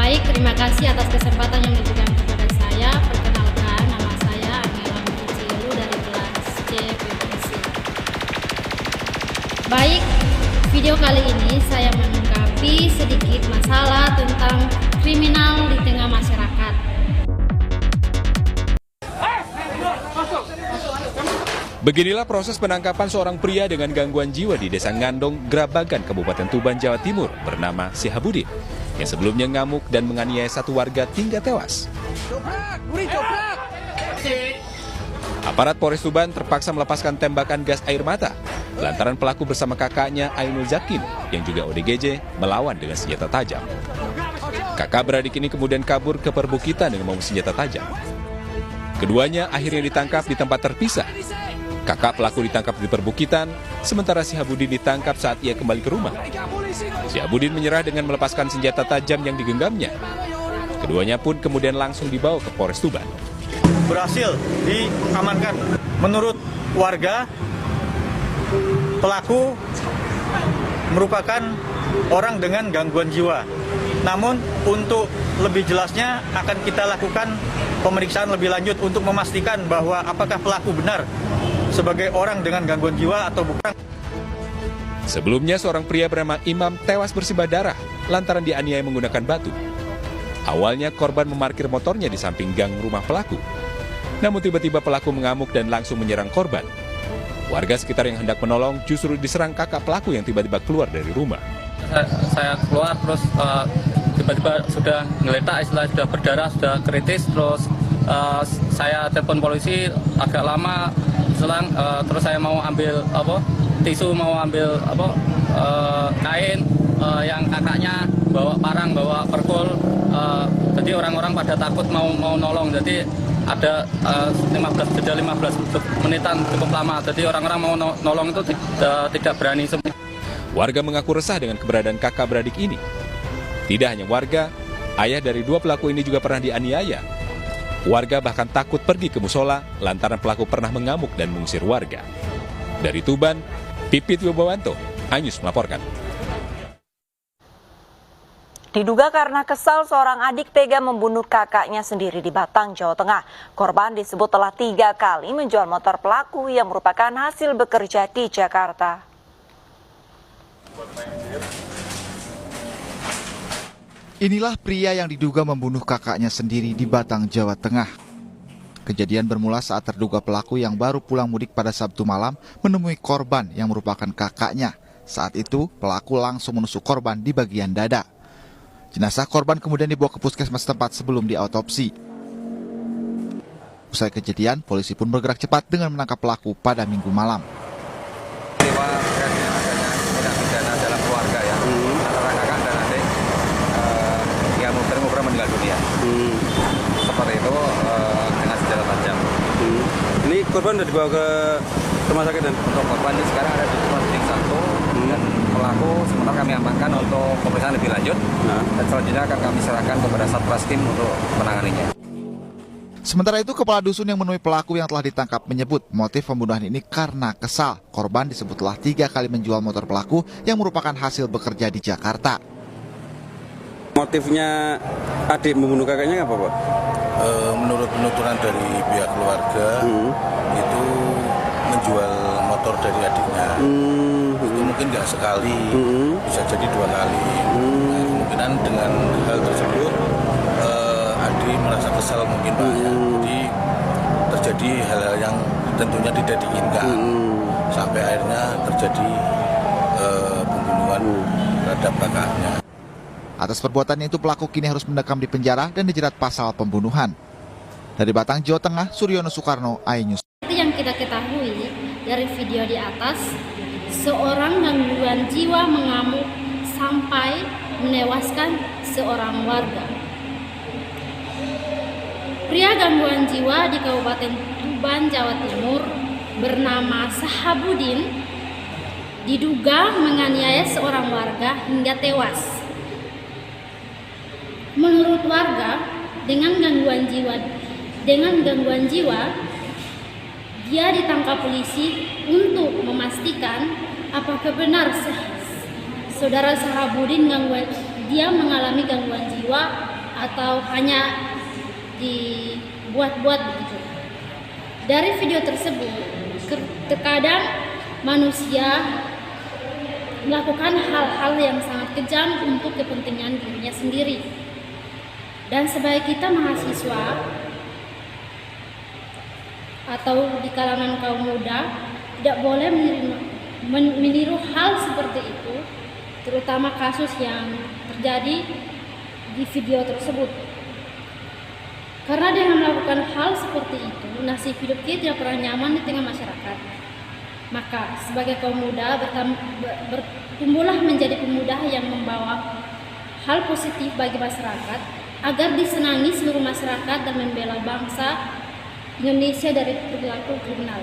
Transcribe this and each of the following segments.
Baik, terima kasih atas kesempatan yang diberikan kepada saya. Perkenalkan, nama saya Angela Muricilu dari kelas C PPC. Baik, video kali ini saya mengungkapi sedikit masalah tentang kriminal di tengah masyarakat. Beginilah proses penangkapan seorang pria dengan gangguan jiwa di Desa Ngandong, Grabagan, Kabupaten Tuban, Jawa Timur, bernama Syihabudin, yang sebelumnya ngamuk dan menganiaya satu warga hingga tewas. Aparat Polres Tuban terpaksa melepaskan tembakan gas air mata lantaran pelaku bersama kakaknya Ainul Zakin, yang juga ODGJ, melawan dengan senjata tajam. Kakak beradik ini kemudian kabur ke perbukitan dengan membawa senjata tajam. Keduanya akhirnya ditangkap di tempat terpisah. Kakak pelaku ditangkap di perbukitan, sementara Syihabudin ditangkap saat ia kembali ke rumah. Syihabudin menyerah dengan melepaskan senjata tajam yang digenggamnya. Keduanya pun kemudian langsung dibawa ke Polres Tuban. Berhasil diamankan. Menurut warga, pelaku merupakan orang dengan gangguan jiwa. Namun untuk lebih jelasnya akan kita lakukan pemeriksaan lebih lanjut untuk memastikan bahwa apakah pelaku benar sebagai orang dengan gangguan jiwa atau bukan. Sebelumnya seorang pria bernama Imam tewas bersimbah darah lantaran dianiaya menggunakan batu. Awalnya korban memarkir motornya di samping gang rumah pelaku. Namun tiba-tiba pelaku mengamuk dan langsung menyerang korban. Warga sekitar yang hendak menolong justru diserang kakak pelaku yang tiba-tiba keluar dari rumah. Saya keluar terus tiba-tiba sudah ngeletak, istilah sudah berdarah, sudah kritis, terus saya telepon polisi agak lama selang, terus saya mau ambil tisu, mau ambil kain, yang kakaknya bawa parang, bawa perkul, jadi orang-orang pada takut mau nolong, jadi ada 15 menitan cukup lama, jadi orang-orang mau nolong itu tidak berani semua. Warga mengaku resah dengan keberadaan kakak beradik ini. Tidak hanya warga, ayah dari dua pelaku ini juga pernah dianiaya. Warga bahkan takut pergi ke musola lantaran pelaku pernah mengamuk dan mengusir warga. Dari Tuban, Pipit Wibowanto, iNews melaporkan. Diduga karena kesal, seorang adik tega membunuh kakaknya sendiri di Batang, Jawa Tengah. Korban disebut telah 3 kali menjual motor pelaku yang merupakan hasil bekerja di Jakarta. Inilah pria yang diduga membunuh kakaknya sendiri di Batang, Jawa Tengah. Kejadian bermula saat terduga pelaku yang baru pulang mudik pada Sabtu malam menemui korban yang merupakan kakaknya. Saat itu, pelaku langsung menusuk korban di bagian dada. Jenazah korban kemudian dibawa ke puskesmas tempat sebelum diautopsi. Usai kejadian, polisi pun bergerak cepat dengan menangkap pelaku pada Minggu malam. Dalam keluarga ya, antara kakak dan adik yang meninggal dunia. Seperti itu dengan senjata tajam. Ini korban sudah dibawa ke rumah sakit dan untuk korban ini sekarang ada di rumah sakit 1 dan pelaku sementara kami amankan untuk pemeriksaan lebih lanjut dan selanjutnya akan kami serahkan kepada Satreskrim untuk menanganinya. Sementara itu, kepala dusun yang menemui pelaku yang telah ditangkap menyebut motif pembunuhan ini karena kesal. Korban disebut telah 3 kali menjual motor pelaku yang merupakan hasil bekerja di Jakarta. Motifnya adik membunuh kakaknya apa, Pak? Menurut penuturan dari pihak keluarga, itu menjual motor dari adiknya. Itu mungkin nggak sekali, bisa jadi 2 kali. Nah, kemungkinan dengan hal tersebut, adik merasa kesal mungkin Pak ya. Jadi terjadi hal-hal yang tentunya tidak diinginkan. Sampai akhirnya terjadi pembunuhan terhadap kakaknya. Atas perbuatannya itu, pelaku kini harus mendekam di penjara dan dijerat pasal pembunuhan. Dari Batang, Jawa Tengah, Suryono Soekarno, iNews. Seperti yang kita ketahui dari video di atas, seorang gangguan jiwa mengamuk sampai menewaskan seorang warga. Pria gangguan jiwa di Kabupaten Tuban, Jawa Timur bernama Syihabudin diduga menganiaya seorang warga hingga tewas. Menurut warga, dengan gangguan jiwa, dia ditangkap polisi untuk memastikan apakah benar saudara Syihabudin dia mengalami gangguan jiwa atau hanya dibuat-buat begitu. Dari video tersebut, terkadang manusia melakukan hal-hal yang sangat kejam untuk kepentingan dirinya sendiri. Dan sebagai kita mahasiswa atau di kalangan kaum muda, tidak boleh meniru hal seperti itu, terutama kasus yang terjadi di video tersebut. Karena dengan melakukan hal seperti itu, nasib hidup kita tidak pernah nyaman di tengah masyarakat. Maka sebagai kaum muda bertumbuhlah menjadi pemuda yang membawa hal positif bagi masyarakat agar disenangi seluruh masyarakat dan membela bangsa Indonesia dari perilaku kriminal.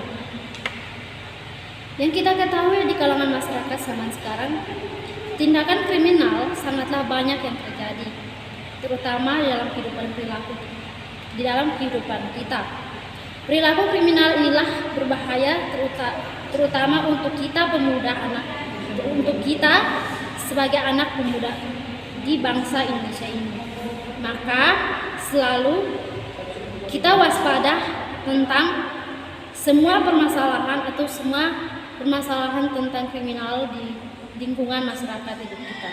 Yang kita ketahui di kalangan masyarakat zaman sekarang, tindakan kriminal sangatlah banyak yang terjadi, terutama di dalam kehidupan kita. Perilaku kriminal inilah berbahaya terutama untuk kita untuk kita sebagai anak pemuda di bangsa Indonesia ini. Maka selalu kita waspada tentang semua permasalahan tentang kriminal di lingkungan masyarakat hidup kita.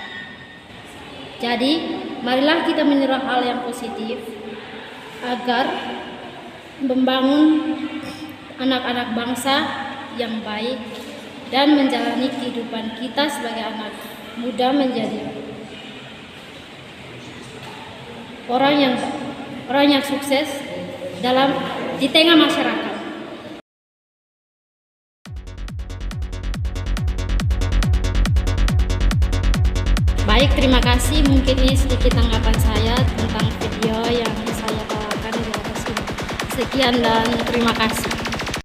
Jadi, marilah kita meniru hal yang positif agar membangun anak-anak bangsa yang baik dan menjalani kehidupan kita sebagai anak muda menjadi orang yang sukses di tengah masyarakat. Baik, terima kasih. Mungkin ini sedikit tanggapan saya tentang video yang saya bawakan di atas ini. Sekian dan terima kasih.